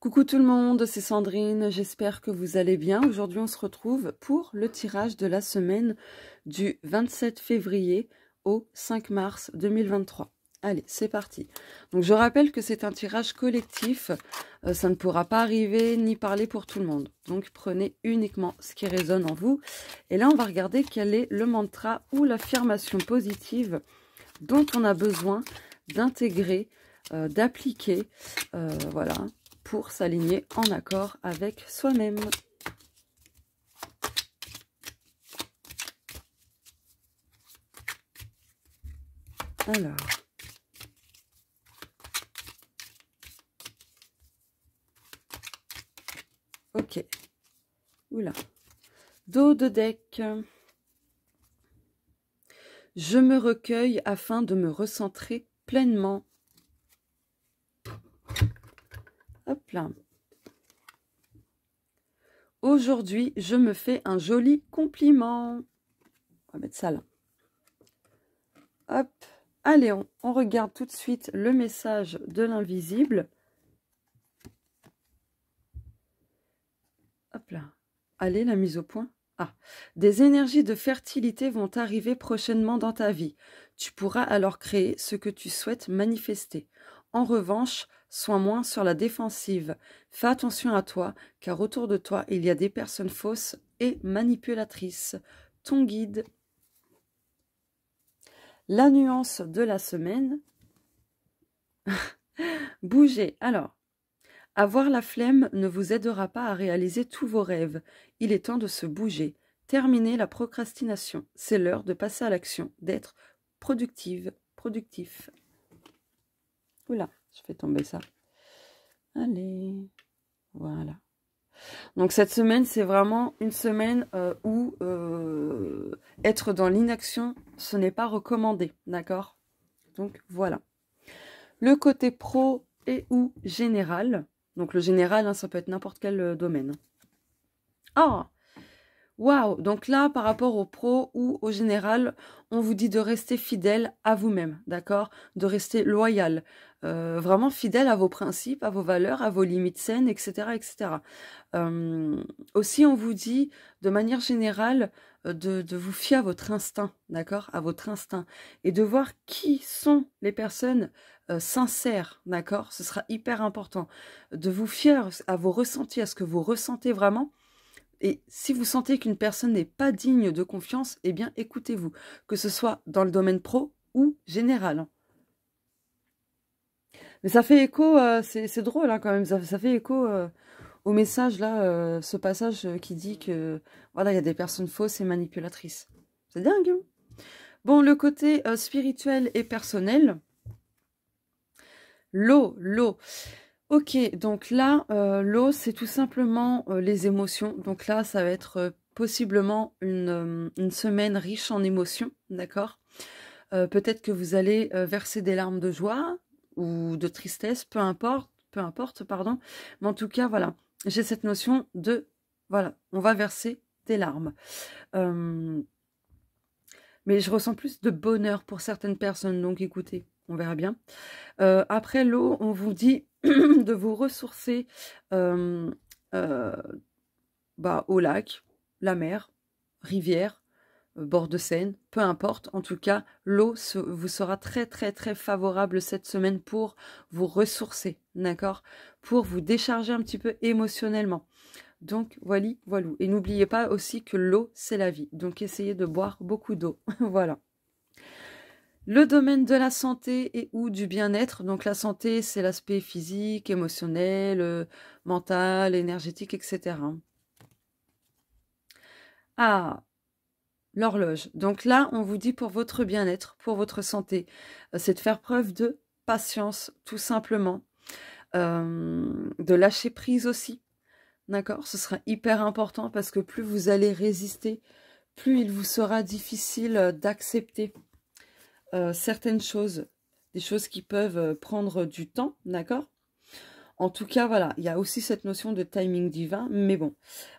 Coucou tout le monde, c'est Sandrine, j'espère que vous allez bien. Aujourd'hui, on se retrouve pour le tirage de la semaine du 27 février au 5 mars 2023. Allez, c'est parti. Donc, je rappelle que c'est un tirage collectif. Ça ne pourra pas arriver ni parler pour tout le monde. Donc, prenez uniquement ce qui résonne en vous. Et là, on va regarder quel est le mantra ou l'affirmation positive dont on a besoin d'intégrer, d'appliquer, voilà, pour s'aligner en accord avec soi-même. Alors, ok, oula, dos de deck. Je me recueille afin de me recentrer pleinement. Hop là. Aujourd'hui, je me fais un joli compliment. On va mettre ça là. Hop. Allez, on regarde tout de suite le message de l'invisible. Hop là. Allez, la mise au point. Ah, des énergies de fertilité vont arriver prochainement dans ta vie. Tu pourras alors créer ce que tu souhaites manifester. En revanche, sois moins sur la défensive. Fais attention à toi, car autour de toi, il y a des personnes fausses et manipulatrices. Ton guide. La nuance de la semaine. Bougez. Alors, avoir la flemme ne vous aidera pas à réaliser tous vos rêves. Il est temps de se bouger. Terminez la procrastination. C'est l'heure de passer à l'action, d'être productive, productif. Oula, je fais tomber ça. Allez, voilà. Donc cette semaine, c'est vraiment une semaine où être dans l'inaction, ce n'est pas recommandé, d'accord? Donc voilà. Le côté pro et ou général. Donc le général, hein, ça peut être n'importe quel domaine. Ah, waouh! Donc là, par rapport au pro ou au général, on vous dit de rester fidèle à vous-même, d'accord? De rester loyal, vraiment fidèle à vos principes, à vos valeurs, à vos limites saines, etc., etc. Aussi, on vous dit, de manière générale, de vous fier à votre instinct, d'accord? À votre instinct. Et de voir qui sont les personnes sincères, d'accord? Ce sera hyper important. De vous fier à vos ressentis, à ce que vous ressentez vraiment. Et si vous sentez qu'une personne n'est pas digne de confiance, eh bien, écoutez-vous. Que ce soit dans le domaine pro ou général. Mais ça fait écho, c'est drôle hein, quand même, ça fait écho au message là, ce passage qui dit que voilà, il y a des personnes fausses et manipulatrices. C'est dingue. Hein. Bon, le côté spirituel et personnel. L'eau. Ok, donc là, l'eau, c'est tout simplement les émotions. Donc là, ça va être possiblement une semaine riche en émotions, d'accord? Peut-être que vous allez verser des larmes de joie ou de tristesse, peu importe, pardon. Mais en tout cas, voilà, j'ai cette notion de, voilà, on va verser des larmes. Mais je ressens plus de bonheur pour certaines personnes, donc écoutez, on verra bien. Après l'eau, on vous dit de vous ressourcer au lac, la mer, rivière, bord de Seine, peu importe. En tout cas, l'eau vous sera très très très favorable cette semaine pour vous ressourcer, d'accord? Pour vous décharger un petit peu émotionnellement. Donc, voilà. Et n'oubliez pas aussi que l'eau, c'est la vie. Donc, essayez de boire beaucoup d'eau. Voilà. Le domaine de la santé et ou du bien-être. Donc, la santé, c'est l'aspect physique, émotionnel, mental, énergétique, etc. Ah, l'horloge. Donc là, on vous dit pour votre bien-être, pour votre santé, c'est de faire preuve de patience, tout simplement. De lâcher prise aussi. D'accord? Ce sera hyper important parce que plus vous allez résister, plus il vous sera difficile d'accepter certaines choses, des choses qui peuvent prendre du temps, d'accord? En tout cas, voilà, il y a aussi cette notion de timing divin, mais bon,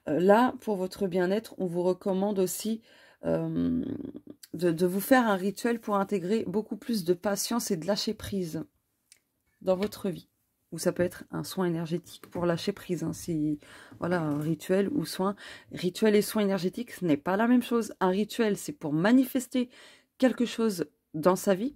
là, pour votre bien-être, on vous recommande aussi de vous faire un rituel pour intégrer beaucoup plus de patience et de lâcher prise dans votre vie. ou ça peut être un soin énergétique pour lâcher prise. Hein, si, voilà, un rituel ou soin. Rituel et soin énergétique, ce n'est pas la même chose. Un rituel, c'est pour manifester quelque chose dans sa vie.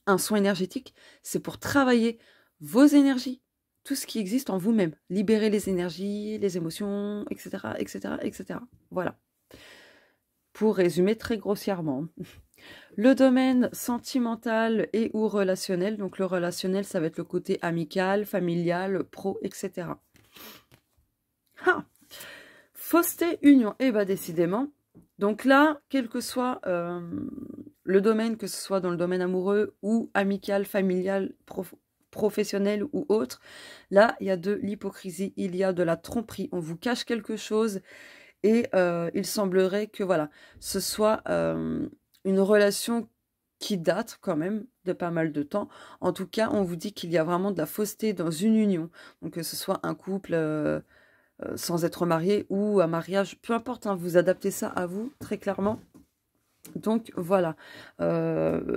Un soin énergétique, c'est pour travailler vos énergies, tout ce qui existe en vous-même. Libérer les énergies, les émotions, etc., etc., etc. Voilà. Pour résumer très grossièrement. Le domaine sentimental et ou relationnel. Donc le relationnel, ça va être le côté amical, familial, pro, etc. Ah, fausseté, union. Eh bien, décidément. Donc là, quel que soit le domaine, que ce soit dans le domaine amoureux ou amical, familial, professionnel ou autre, là, il y a de l'hypocrisie, il y a de la tromperie. On vous cache quelque chose et il semblerait que, voilà, ce soit une relation qui date quand même de pas mal de temps. En tout cas, on vous dit qu'il y a vraiment de la fausseté dans une union. Donc que ce soit un couple sans être marié ou un mariage, peu importe, hein, vous adaptez ça à vous, très clairement. Donc voilà,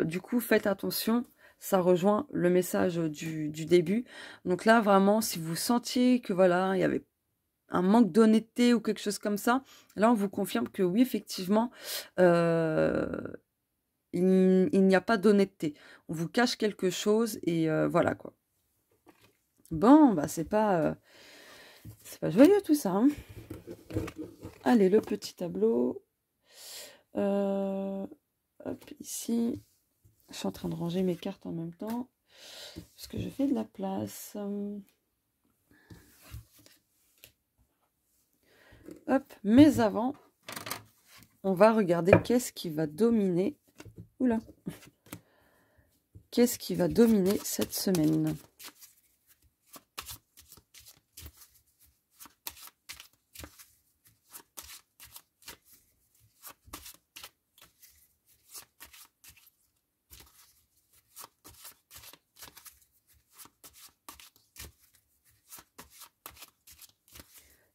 du coup, faites attention. Ça rejoint le message du début. Donc là, vraiment, si vous sentiez que voilà, il y avait un manque d'honnêteté ou quelque chose comme ça, là, on vous confirme que oui, effectivement, il n'y a pas d'honnêteté. On vous cache quelque chose et voilà quoi. Bon, bah c'est pas joyeux tout ça. Hein. Allez, le petit tableau. Hop, ici. Je suis en train de ranger mes cartes en même temps. Parce que je fais de la place. Hop, mais avant, on va regarder qu'est-ce qui va dominer. Oula. Qu'est-ce qui va dominer cette semaine?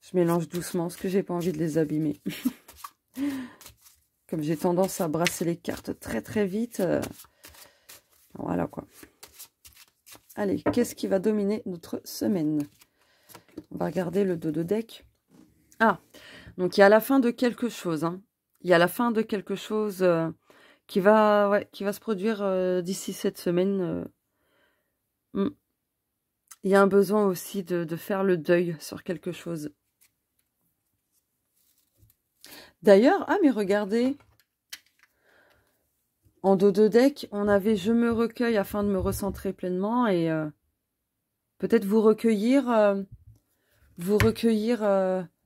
Je mélange doucement parce que j'ai pas envie de les abîmer. Comme j'ai tendance à brasser les cartes très très vite. Voilà quoi. Allez, qu'est-ce qui va dominer notre semaine? On va regarder le dos de deck. Ah, donc il y a la fin de quelque chose. Hein. Il y a la fin de quelque chose qui va se produire d'ici cette semaine. Il y a un besoin aussi de faire le deuil sur quelque chose. D'ailleurs, ah mais regardez, en dos de deck, on avait « Je me recueille afin de me recentrer pleinement » et peut-être vous recueillir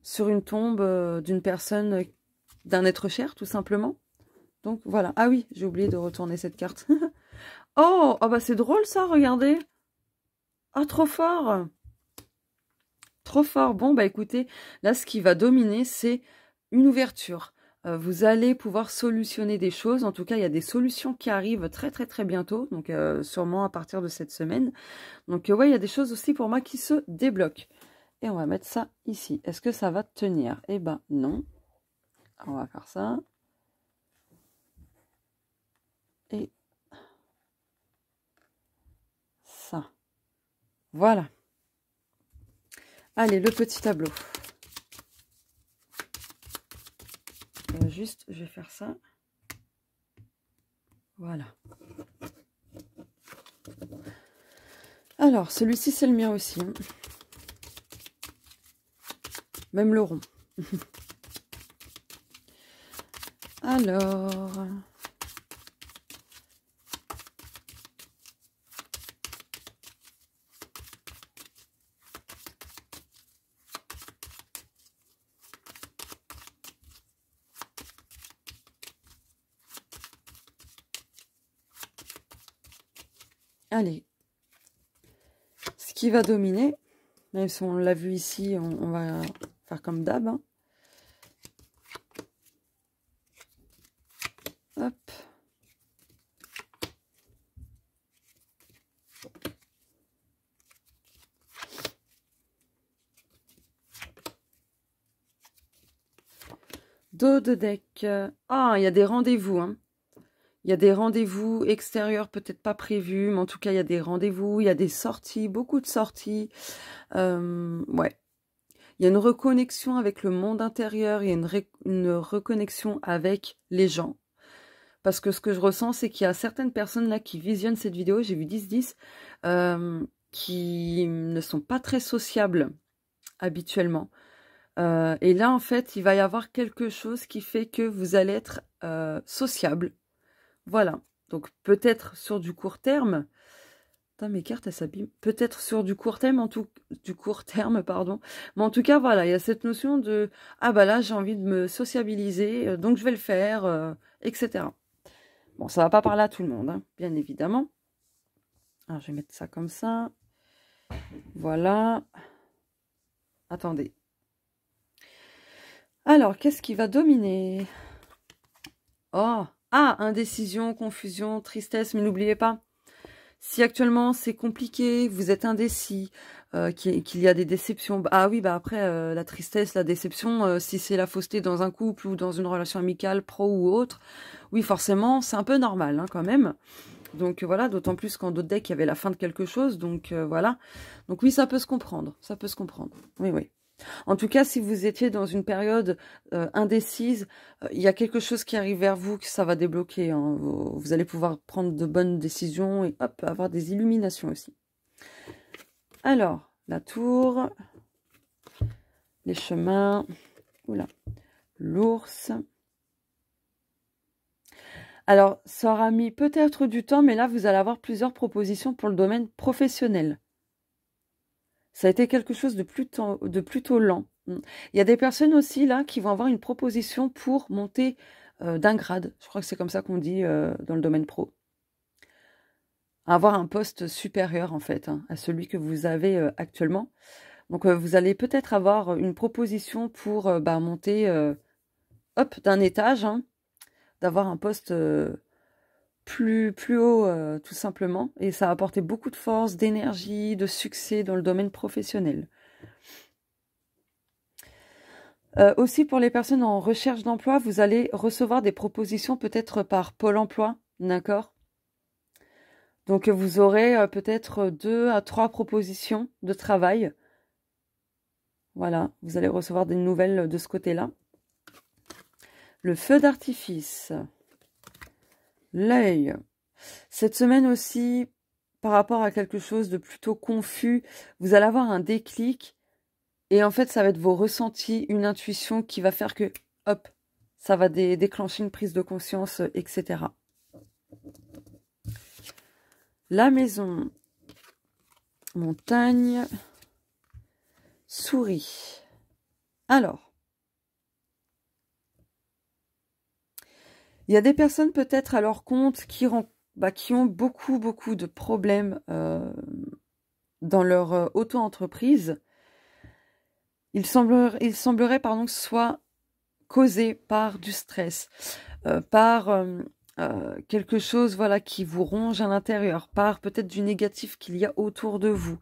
sur une tombe d'une personne, d'un être cher, tout simplement. Donc voilà. Ah oui, j'ai oublié de retourner cette carte. Oh, bah c'est drôle ça, regardez. Ah, trop fort. Trop fort. Bon, bah écoutez, là, ce qui va dominer, c'est une ouverture. Vous allez pouvoir solutionner des choses. En tout cas, il y a des solutions qui arrivent très, très, très bientôt. Donc, sûrement à partir de cette semaine. Donc, ouais, il y a des choses aussi pour moi qui se débloquent. Et on va mettre ça ici. Est-ce que ça va tenir? Eh ben, non. On va faire ça. Et ça. Voilà. Allez, le petit tableau. Juste, je vais faire ça. Voilà. Alors, celui-ci, c'est le mien aussi. Hein. Même le rond. Alors... Allez, ce qui va dominer, même si on l'a vu ici, on va faire comme d'hab. Hein. Hop. Dos de deck. Ah, il y a des rendez-vous. Hein. Il y a des rendez-vous extérieurs, peut-être pas prévus, mais en tout cas, il y a des rendez-vous, il y a des sorties, beaucoup de sorties. Ouais. Il y a une reconnexion avec le monde intérieur, il y a une reconnexion avec les gens. Parce que ce que je ressens, c'est qu'il y a certaines personnes là qui visionnent cette vidéo, j'ai vu 10-10, qui ne sont pas très sociables habituellement. Et là, en fait, il va y avoir quelque chose qui fait que vous allez être sociable. Voilà. Donc, peut-être sur du court terme. Putain, mes cartes, elles s'abîment. Peut-être sur du court terme, du court terme, pardon. Mais en tout cas, voilà, il y a cette notion de « Ah bah là, j'ai envie de me sociabiliser, donc je vais le faire, etc. » Bon, ça va pas parler à tout le monde, hein, bien évidemment. Alors, je vais mettre ça comme ça. Voilà. Attendez. Alors, qu'est-ce qui va dominer? Oh, ah, indécision, confusion, tristesse, mais n'oubliez pas, si actuellement c'est compliqué, vous êtes indécis, qu'il y a des déceptions, ah oui, bah après, la tristesse, la déception, si c'est la fausseté dans un couple ou dans une relation amicale, pro ou autre, oui, forcément, c'est un peu normal, hein, quand même. Donc voilà, d'autant plus qu'en d'autres decks, il y avait la fin de quelque chose, donc voilà. Donc oui, ça peut se comprendre, ça peut se comprendre, oui, oui. En tout cas, si vous étiez dans une période indécise, il y a quelque chose qui arrive vers vous, que ça va débloquer. Hein. Vous allez pouvoir prendre de bonnes décisions et hop, avoir des illuminations aussi. Alors, la tour, les chemins, oula, l'ours. Alors, ça aura mis peut-être du temps, mais là, vous allez avoir plusieurs propositions pour le domaine professionnel. Ça a été quelque chose de plutôt lent. Il y a des personnes aussi là qui vont avoir une proposition pour monter d'un grade. Je crois que c'est comme ça qu'on dit dans le domaine pro. Avoir un poste supérieur en fait hein, à celui que vous avez actuellement. Donc vous allez peut-être avoir une proposition pour monter hop d'un étage, hein, d'avoir un poste plus haut tout simplement. Et ça va apporter beaucoup de force, d'énergie, de succès dans le domaine professionnel. Aussi pour les personnes en recherche d'emploi, vous allez recevoir des propositions peut-être par Pôle emploi, d'accord? Donc vous aurez peut-être 2 à 3 propositions de travail. Voilà, vous allez recevoir des nouvelles de ce côté-là. Le feu d'artifice. L'œil. Cette semaine aussi, par rapport à quelque chose de plutôt confus, vous allez avoir un déclic. Et en fait, ça va être vos ressentis, une intuition qui va faire que, hop, ça va déclencher une prise de conscience, etc. La maison, montagne, souris. Alors, il y a des personnes peut-être à leur compte qui ont beaucoup de problèmes dans leur auto-entreprise. Il semblerait pardon, que ce soit causé par du stress, par quelque chose voilà, qui vous ronge à l'intérieur, par peut-être du négatif qu'il y a autour de vous.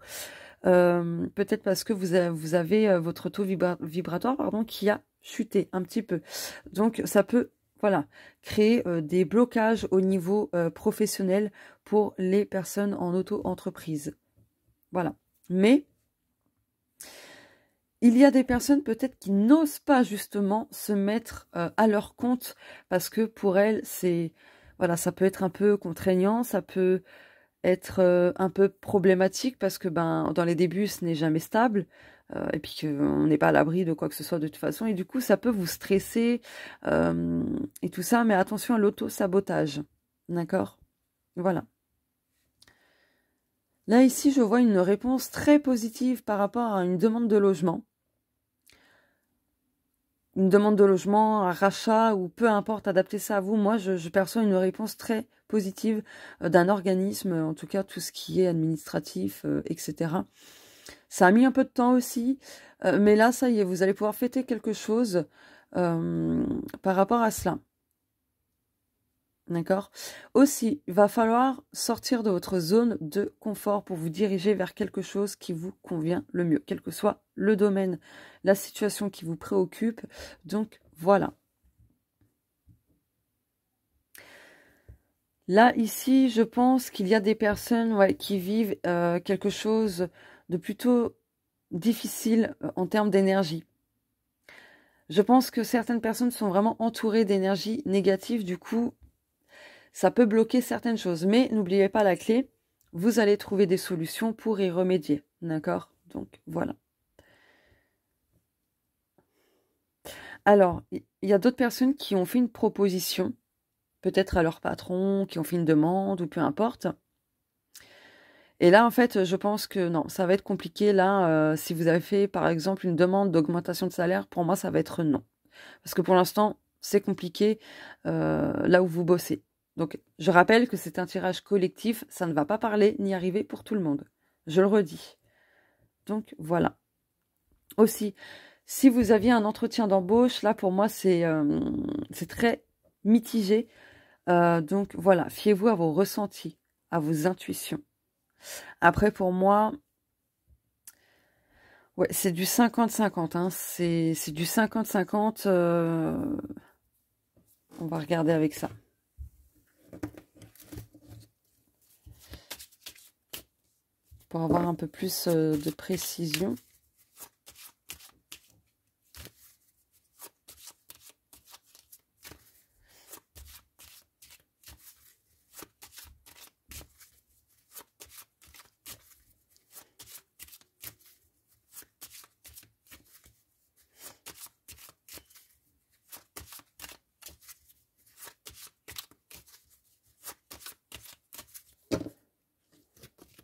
Peut-être parce que vous avez votre taux vibratoire pardon, qui a chuté un petit peu. Donc ça peut voilà, créer des blocages au niveau professionnel pour les personnes en auto-entreprise. Voilà. Mais il y a des personnes peut-être qui n'osent pas justement se mettre à leur compte parce que pour elles, c'est voilà, ça peut être un peu contraignant, ça peut être un peu problématique parce que dans les débuts, ce n'est jamais stable et puis qu'on n'est pas à l'abri de quoi que ce soit de toute façon et du coup, ça peut vous stresser et tout ça, mais attention à l'auto-sabotage, d'accord? Voilà. Là, ici, je vois une réponse très positive par rapport à une demande de logement. Une demande de logement, un rachat ou peu importe, adaptez ça à vous. Moi, je perçois une réponse très positive d'un organisme, en tout cas tout ce qui est administratif, etc. Ça a mis un peu de temps aussi, mais là, ça y est, vous allez pouvoir fêter quelque chose par rapport à cela. D'accord? Aussi, il va falloir sortir de votre zone de confort pour vous diriger vers quelque chose qui vous convient le mieux, quel que soit le domaine, la situation qui vous préoccupe. Donc, voilà. Là, ici, je pense qu'il y a des personnes qui vivent quelque chose de plutôt difficile en termes d'énergie. Je pense que certaines personnes sont vraiment entourées d'énergie négative, du coup, ça peut bloquer certaines choses. Mais n'oubliez pas la clé, vous allez trouver des solutions pour y remédier, d'accord? Donc, voilà. Alors, il y a d'autres personnes qui ont fait une proposition, peut-être à leur patron, qui ont fait une demande, ou peu importe. Et là, en fait, je pense que non, ça va être compliqué. Là, si vous avez fait, par exemple, une demande d'augmentation de salaire, pour moi, ça va être non. Parce que pour l'instant, c'est compliqué là où vous bossez. Donc, je rappelle que c'est un tirage collectif, ça ne va pas parler ni arriver pour tout le monde. Je le redis. Donc, voilà. Aussi, si vous aviez un entretien d'embauche, là, pour moi, c'est très mitigé. Donc, voilà, fiez-vous à vos ressentis, à vos intuitions. Après, pour moi, ouais, c'est du 50-50. Hein. C'est du 50-50. On va regarder avec ça. Pour avoir un peu plus de précision.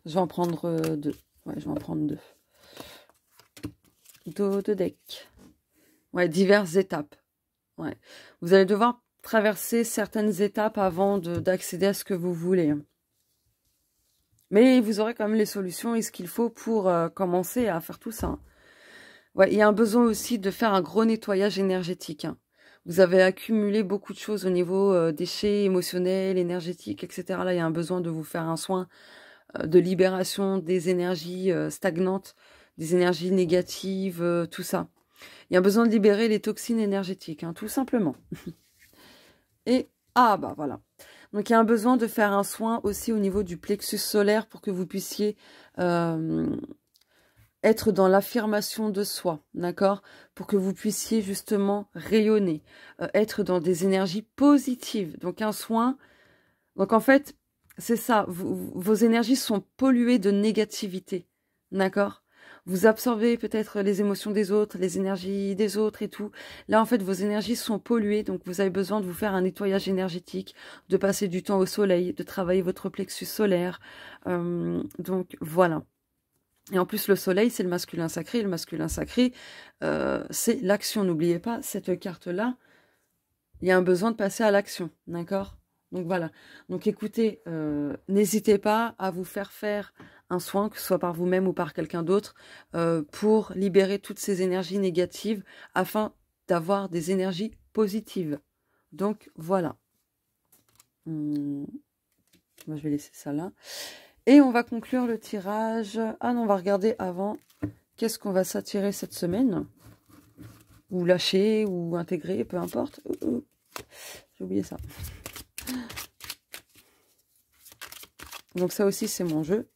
Je vais en prendre deux. Ouais, je vais en prendre deux. Deux decks. Ouais, diverses étapes. Ouais. Vous allez devoir traverser certaines étapes avant d'accéder à ce que vous voulez. Mais vous aurez quand même les solutions et ce qu'il faut pour commencer à faire tout ça. Ouais, il y a un besoin aussi de faire un gros nettoyage énergétique. Hein. Vous avez accumulé beaucoup de choses au niveau déchets émotionnels, énergétiques, etc. Là, il y a un besoin de vous faire un soin de libération des énergies stagnantes, des énergies négatives, tout ça. Il y a besoin de libérer les toxines énergétiques, hein, tout simplement. Et, ah bah voilà. Donc il y a un besoin de faire un soin aussi au niveau du plexus solaire pour que vous puissiez être dans l'affirmation de soi, d'accord? Pour que vous puissiez justement rayonner, être dans des énergies positives. Donc un soin, donc en fait, c'est ça, vos énergies sont polluées de négativité, d'accord? Vous absorbez peut-être les émotions des autres, les énergies des autres et tout. Là, en fait, vos énergies sont polluées, donc vous avez besoin de vous faire un nettoyage énergétique, de passer du temps au soleil, de travailler votre plexus solaire. Donc, voilà. Et en plus, le soleil, c'est le masculin sacré. Le masculin sacré, c'est l'action. N'oubliez pas, cette carte-là, il y a un besoin de passer à l'action, d'accord? Donc voilà. Donc écoutez, n'hésitez pas à vous faire un soin, que ce soit par vous-même ou par quelqu'un d'autre, pour libérer toutes ces énergies négatives afin d'avoir des énergies positives. Donc voilà. Moi, je vais laisser ça là. Et on va conclure le tirage. Ah non, on va regarder avant. Qu'est-ce qu'on va s'attirer cette semaine? Ou lâcher, ou intégrer, peu importe. J'ai oublié ça. Donc ça aussi, c'est mon jeu.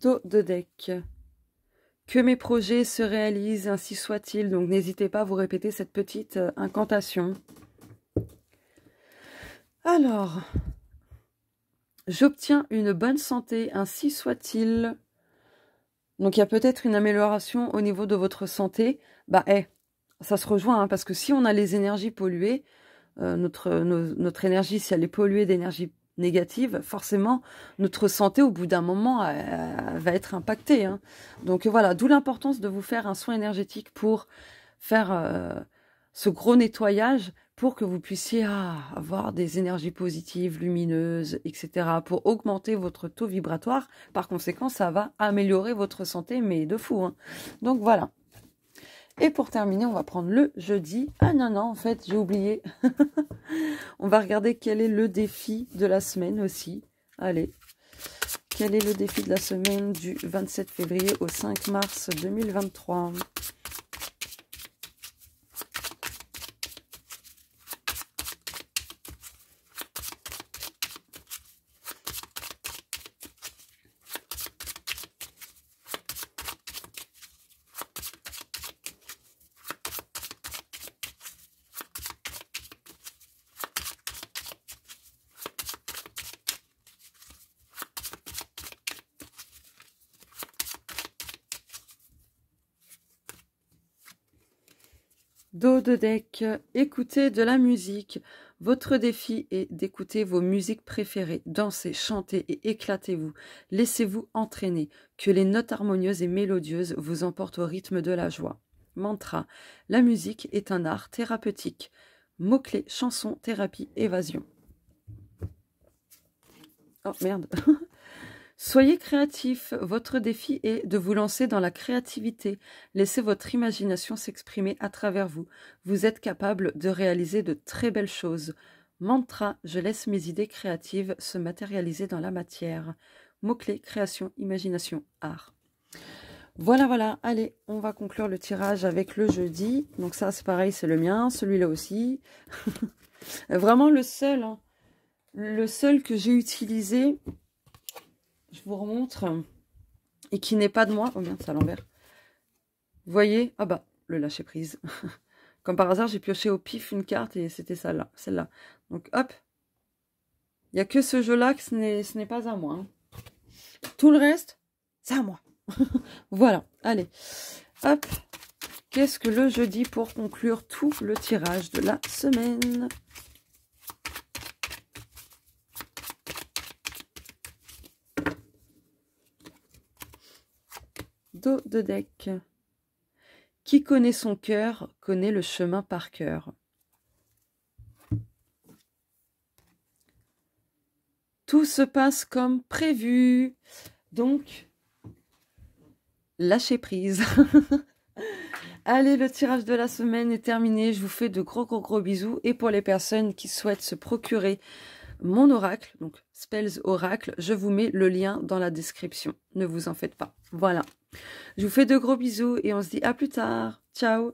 Dos de deck. Que mes projets se réalisent, ainsi soit-il. Donc n'hésitez pas à vous répéter cette petite incantation. Alors, j'obtiens une bonne santé, ainsi soit-il. Donc il y a peut-être une amélioration au niveau de votre santé. Bah, ça se rejoint, hein, parce que si on a les énergies polluées, notre énergie, si elle est polluée d'énergie négative, forcément, notre santé, au bout d'un moment, elle va être impactée. Hein. Donc voilà, d'où l'importance de vous faire un soin énergétique pour faire ce gros nettoyage pour que vous puissiez avoir des énergies positives, lumineuses, etc. pour augmenter votre taux vibratoire. Par conséquent, ça va améliorer votre santé, mais de fou. Hein. Donc voilà. Et pour terminer, on va prendre le jeudi. Ah non, en fait, j'ai oublié. On va regarder quel est le défi de la semaine aussi. Allez. Quel est le défi de la semaine du 27 février au 5 mars 2023 ? Dos de deck, écoutez de la musique. Votre défi est d'écouter vos musiques préférées. Dansez, chantez et éclatez-vous. Laissez-vous entraîner. Que les notes harmonieuses et mélodieuses vous emportent au rythme de la joie. Mantra. La musique est un art thérapeutique. Mots-clés, chanson, thérapie, évasion. Oh merde. Soyez créatif, votre défi est de vous lancer dans la créativité. Laissez votre imagination s'exprimer à travers vous. Vous êtes capable de réaliser de très belles choses. Mantra, je laisse mes idées créatives se matérialiser dans la matière. Mots-clés, création, imagination, art. Voilà, allez, on va conclure le tirage avec le jeudi. Donc ça, c'est pareil, c'est le mien, celui-là aussi. Vraiment le seul que j'ai utilisé... Je vous remontre, et qui n'est pas de moi. Oh merde, c'est à l'envers. Vous voyez? Ah bah, le lâcher prise. Comme par hasard, j'ai pioché au pif une carte et c'était celle-là. Donc hop. Il n'y a que ce jeu-là que ce n'est pas à moi. Hein. Tout le reste, c'est à moi. Voilà, allez. Hop. Qu'est-ce que le jeudi pour conclure tout le tirage de la semaine? Dos de deck. Qui connaît son cœur connaît le chemin par cœur. Tout se passe comme prévu. Donc, lâchez prise. Allez, le tirage de la semaine est terminé. Je vous fais de gros bisous. Et pour les personnes qui souhaitent se procurer mon oracle, donc Spells Oracle, je vous mets le lien dans la description. Ne vous en faites pas. Voilà. Je vous fais de gros bisous et on se dit à plus tard. Ciao.